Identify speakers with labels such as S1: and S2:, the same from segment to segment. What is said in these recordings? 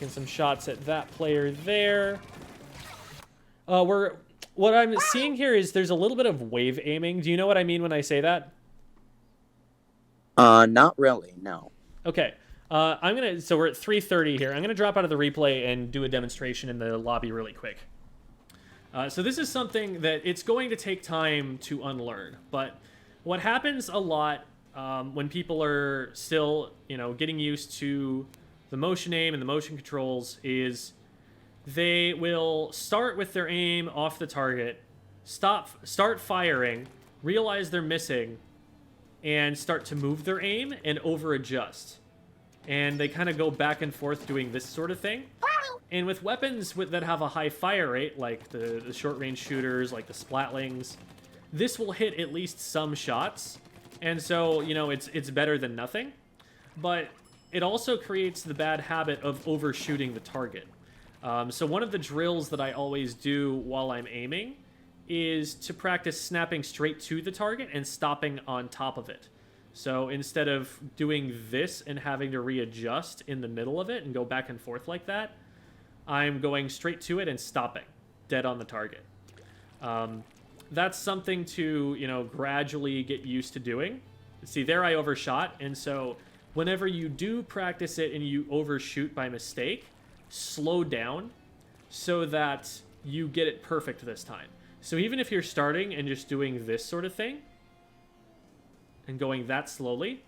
S1: taking some shots at that player there. What I'm seeing here is there's a little bit of wave aiming. Do you know what I mean when I say that?
S2: Not really, no.
S1: Okay. So we're at 3:30 here. I'm gonna drop out of the replay and do a demonstration in the lobby really quick. So this is something that it's going to take time to unlearn, but what happens a lot when people are still, getting used to the motion aim and the motion controls is they will start with their aim off the target, start firing, realize they're missing, and start to move their aim and over adjust. And they kind of go back and forth doing this sort of thing. And with weapons that have a high fire rate, like the short-range shooters, like the splatlings, this will hit at least some shots. And so, it's better than nothing. But it also creates the bad habit of overshooting the target. So one of the drills that I always do while I'm aiming is to practice snapping straight to the target and stopping on top of it. So instead of doing this and having to readjust in the middle of it and go back and forth like that, I'm going straight to it and stopping, dead on the target. That's something to, gradually get used to doing. See, there I overshot, and so whenever you do practice it and you overshoot by mistake, slow down so that you get it perfect this time. So even if you're starting and just doing this sort of thing and going that slowly,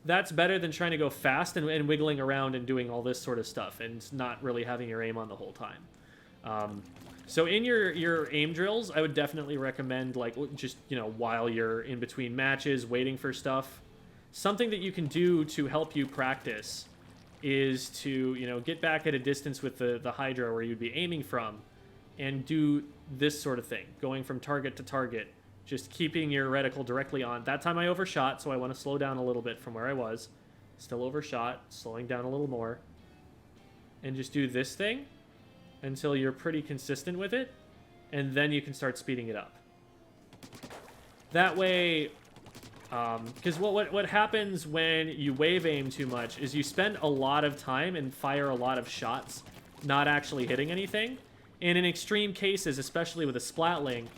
S1: that's better than trying to go fast and wiggling around and doing all this sort of stuff and not really having your aim on the whole time. So in your aim drills, I would definitely recommend, just, while you're in between matches, waiting for stuff, something that you can do to help you practice is to, get back at a distance with the Hydra where you'd be aiming from and do this sort of thing, going from target to target, just keeping your reticle directly on. That time I overshot, so I want to slow down a little bit from where I was. Still overshot, slowing down a little more. And just do this thing until you're pretty consistent with it, and then you can start speeding it up. That way, because what happens when you wave aim too much is you spend a lot of time and fire a lot of shots not actually hitting anything. And in extreme cases, especially with a splatling,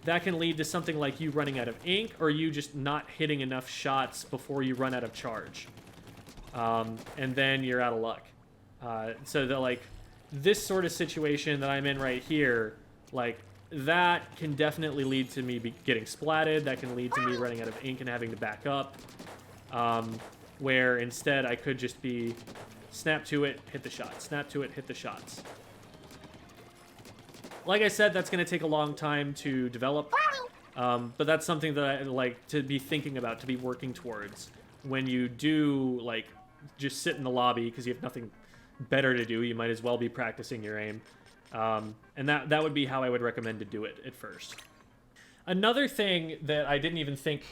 S1: that can lead to something like you running out of ink or you just not hitting enough shots before you run out of charge. And then you're out of luck. So that, this sort of situation that I'm in right here, that can definitely lead to me getting splatted. That can lead to me running out of ink and having to back up. Where instead I could just be snap to it, hit the shot. Snap to it, hit the shots. Like I said, that's going to take a long time to develop. But that's something that I like to be thinking about, to be working towards. When you do, just sit in the lobby because you have nothing better to do, you might as well be practicing your aim. And that would be how I would recommend to do it at first. Another thing that I didn't even think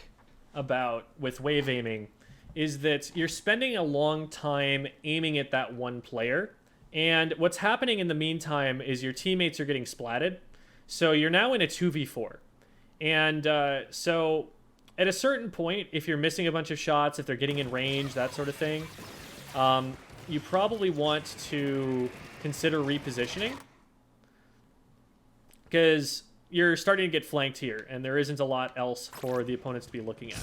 S1: about with wave aiming is that you're spending a long time aiming at that one player. And what's happening in the meantime is your teammates are getting splatted. So you're now in a 2v4. And so at a certain point, if you're missing a bunch of shots, if they're getting in range, that sort of thing, you probably want to consider repositioning. Because you're starting to get flanked here, and there isn't a lot else for the opponents to be looking at.